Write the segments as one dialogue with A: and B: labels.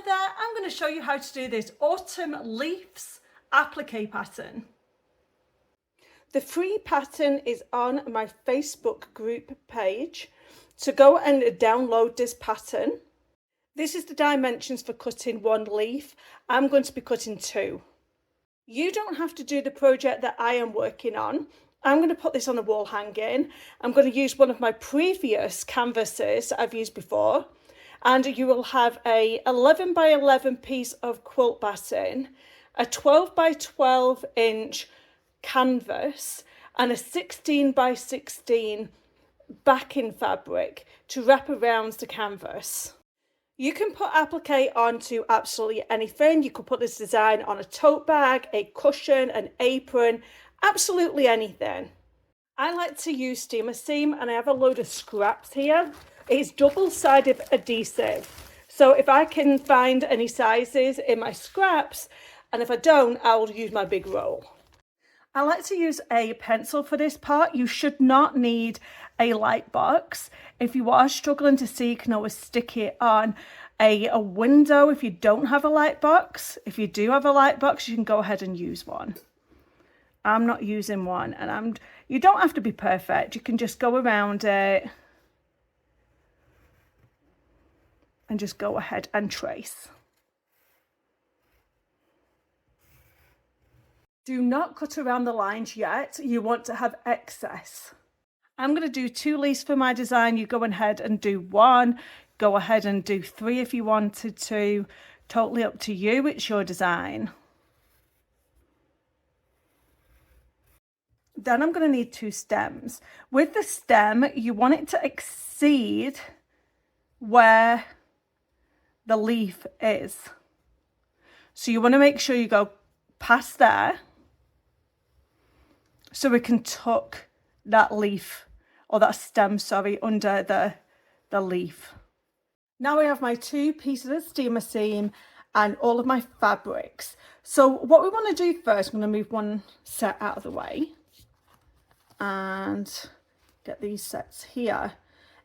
A: there, I'm going to show you how to do this autumn leaves applique pattern. The free pattern is on my Facebook group page, so go and download this pattern. This is the dimensions for cutting one leaf. I'm going to be cutting 2. You don't have to do the project that I am working on. I'm going to put this on a wall hanging. I'm going to use one of my previous canvases that I've used before. And you will have a 11 by 11 piece of quilt batting, a 12 by 12 inch canvas, and a 16 by 16 backing fabric to wrap around the canvas. You can put applique onto absolutely anything. You could put this design on a tote bag, a cushion, an apron, absolutely anything. I like to use steamer seam, and I have a load of scraps here. It's double-sided adhesive, so if I can find any sizes in my scraps, and if I don't, I'll use my big roll. I like to use a pencil for this part. You should not need a light box. If you are struggling to see, you can always stick it on a window if you don't have a light box. If you do have a light box, you can go ahead and use one. I'm not using one, and you don't have to be perfect. You can just go around it and just go ahead and trace. Do not cut around the lines yet. You want to have excess. I'm going to do 2 leaves for my design. You go ahead and do 1. Go ahead and do 3 if you wanted to. Totally up to you. It's your design. Then I'm going to need 2 stems. With the stem, you want it to exceed where the leaf is. So you want to make sure you go past there, so we can tuck that leaf, or that stem, sorry, under the leaf. Now I have my 2 pieces of steamer seam and all of my fabrics. So what we want to do first, I'm going to move one set out of the way and get these sets here.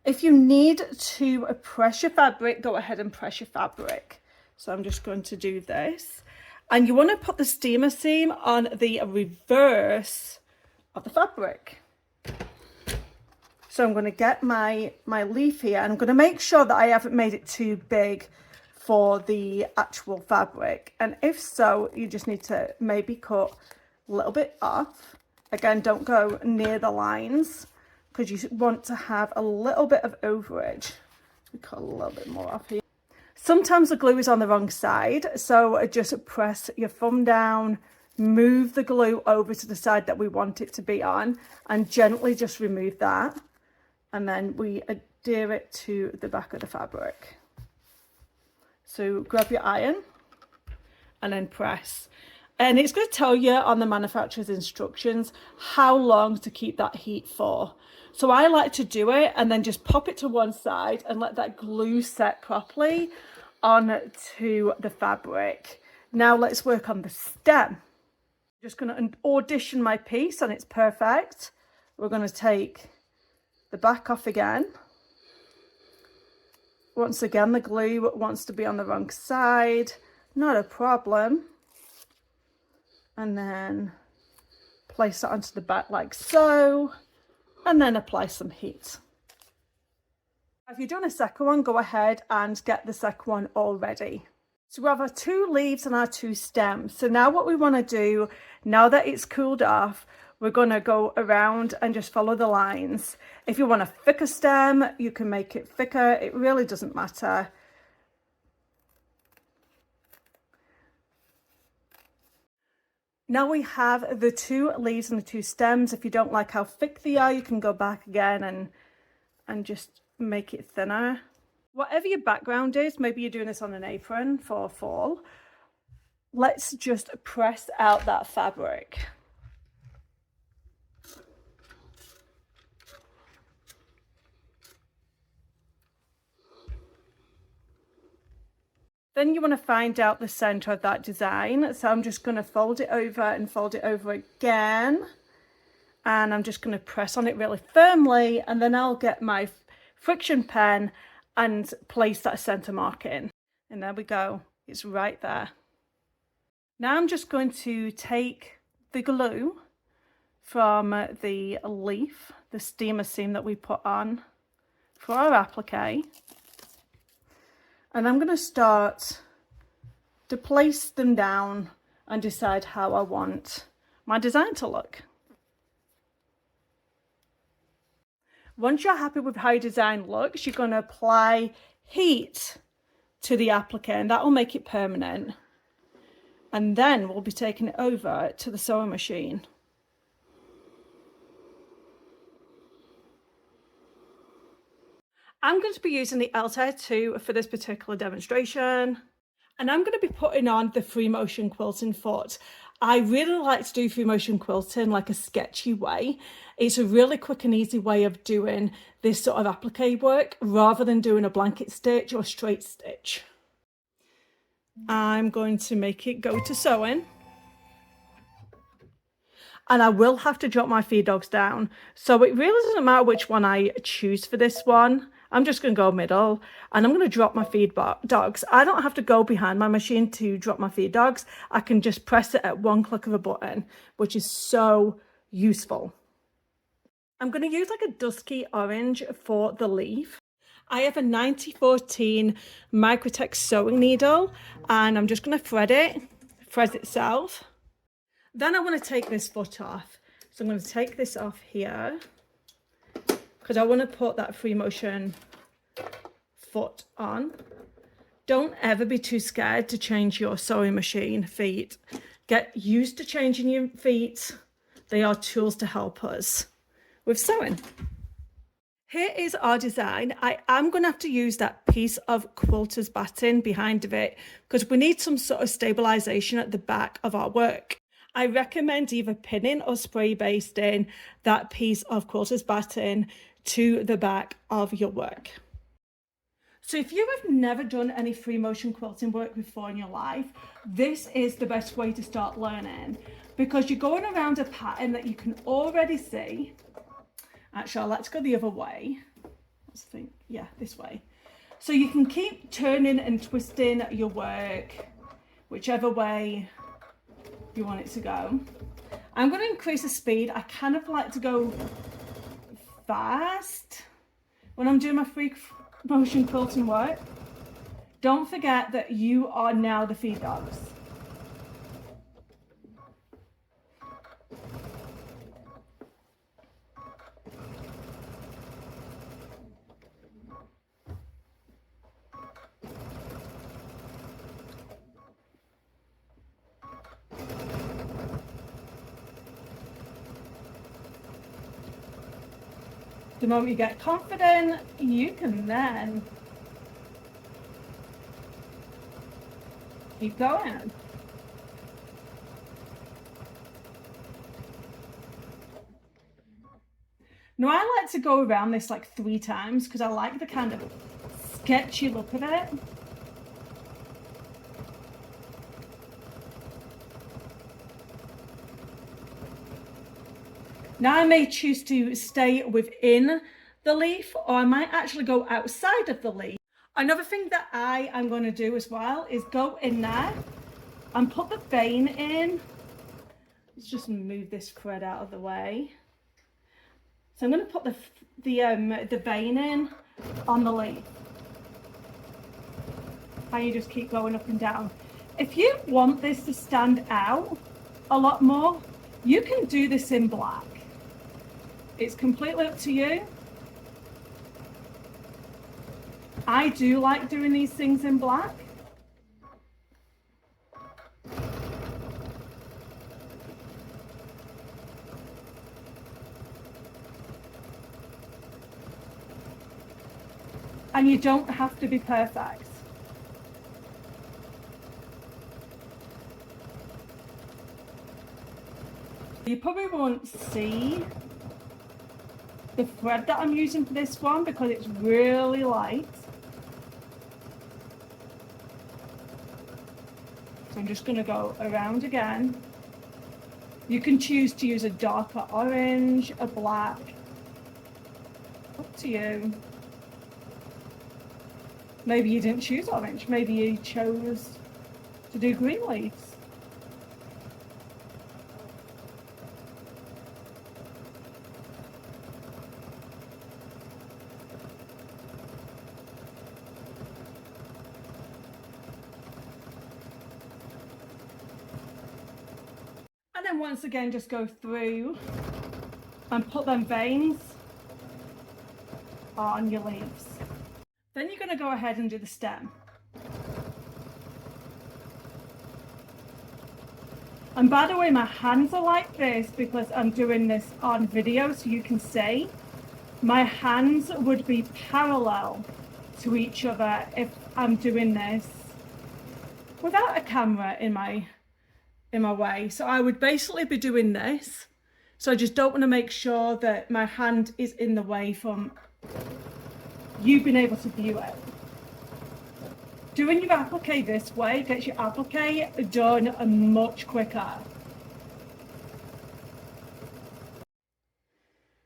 A: If you need to press your fabric, go ahead and press your fabric. So I'm just going to do this. And you want to put the steamer seam on the reverse of the fabric. So I'm going to get my leaf here, and I'm going to make sure that I haven't made it too big for the actual fabric. And if so, you just need to maybe cut a little bit off. Again, don't go near the lines, because you want to have a little bit of overage. We cut a little bit more off here. Sometimes the glue is on the wrong side, so just press your thumb down, move the glue over to the side that we want it to be on, and gently just remove that. And then we adhere it to the back of the fabric. So grab your iron and then press. And it's going to tell you on the manufacturer's instructions how long to keep that heat for. So I like to do it and then just pop it to one side and let that glue set properly onto the fabric. Now let's work on the stem. I'm just going to audition my piece, and it's perfect. We're going to take the back off again. Once again, the glue wants to be on the wrong side. Not a problem. And then place it onto the back like so, and then apply some heat. If you've done a second one, go ahead and get the second one all ready. So we have our 2 leaves and our 2 stems. So now what we want to do, now that it's cooled off, we're going to go around and just follow the lines. If you want a thicker stem, you can make it thicker. It really doesn't matter. Now we have the 2 leaves and the 2 stems. If you don't like how thick they are, you can go back again and just make it thinner. Whatever your background is, maybe you're doing this on an apron for fall. Let's just press out that fabric. Then you want to find out the center of that design. So I'm just going to fold it over and fold it over again. And I'm just going to press on it really firmly, and then I'll get my friction pen and place that center mark in. And there we go. It's right there. Now I'm just going to take the glue from the leaf, the steamer seam that we put on for our applique, and I'm going to start to place them down and decide how I want my design to look. Once you're happy with how your design looks, you're going to apply heat to the applique, and that will make it permanent. And then we'll be taking it over to the sewing machine. I'm going to be using the Altair 2 for this particular demonstration, and I'm going to be putting on the free motion quilting foot. I really like to do free motion quilting like a sketchy way. It's a really quick and easy way of doing this sort of applique work rather than doing a blanket stitch or straight stitch. I'm going to make it go to sewing, and I will have to drop my feed dogs down, so it really doesn't matter which one I choose for this one. I'm just going to go middle, and I'm going to drop my feed dogs. I don't have to go behind my machine to drop my feed dogs. I can just press it at one click of a button, which is so useful. I'm going to use like a dusky orange for the leaf. I have a 9014 Microtex sewing needle, and I'm just going to thread it, thread itself. Then I want to take this foot off. So I'm going to take this off here because I want to put that free motion foot on. Don't ever be too scared to change your sewing machine feet. Get used to changing your feet. They are tools to help us with sewing. Here is our design. I am going to have to use that piece of quilter's batting behind of it because we need some sort of stabilization at the back of our work. I recommend either pinning or spray basting that piece of quilter's batting to the back of your work. So if you have never done any free motion quilting work before in your life, this is the best way to start learning because you're going around a pattern that you can already see. Actually, let's go the other way. Let's think, yeah, this way. So you can keep turning and twisting your work, whichever way you want it to go. I'm going to increase the speed. I kind of like to go fast when I'm doing my free motion quilting work. Don't forget that you are now the feed dogs. The moment you get confident, you can then keep going. Now I like to go around this like 3 times because I like the kind of sketchy look of it. Now I may choose to stay within the leaf, or I might actually go outside of the leaf. Another thing that I am going to do as well is go in there and put the vein in. Let's just move this thread out of the way. So I'm going to put the vein in on the leaf. And you just keep going up and down. If you want this to stand out a lot more, you can do this in black. It's completely up to you. I do like doing these things in black. And you don't have to be perfect. You probably won't see the thread that I'm using for this one because it's really light. So I'm just going to go around again. You can choose to use a darker orange, a black, up to you. Maybe you didn't choose orange, maybe you chose to do green leaves. And then once again, just go through and put them veins on your leaves. Then you're going to go ahead and do the stem. And by the way, my hands are like this because I'm doing this on video so you can see. My hands would be parallel to each other if I'm doing this without a camera in my way. So I would basically be doing this. So I just don't want to make sure that my hand is in the way from you being able to view it. Doing your applique this way gets your applique done much quicker.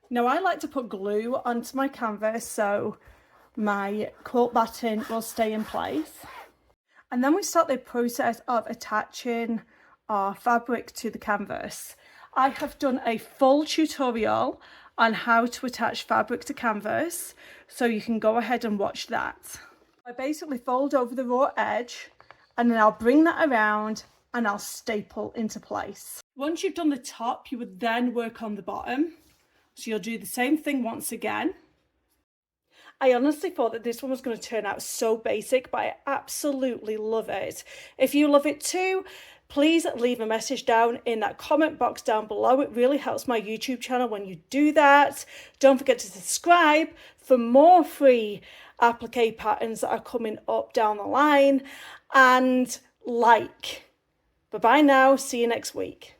A: Now I like to put glue onto my canvas so my quilt batten will stay in place. And then we start the process of attaching our fabric to the canvas. I have done a full tutorial on how to attach fabric to canvas, so you can go ahead and watch that. I basically fold over the raw edge and then I'll bring that around and I'll staple into place. Once you've done the top, you would then work on the bottom. So you'll do the same thing once again. I honestly thought that this one was going to turn out so basic, but I absolutely love it. If you love it too, please leave a message down in that comment box down below. It really helps my YouTube channel when you do that. Don't forget to subscribe for more free applique patterns that are coming up down the line, and like. Bye bye now. See you next week.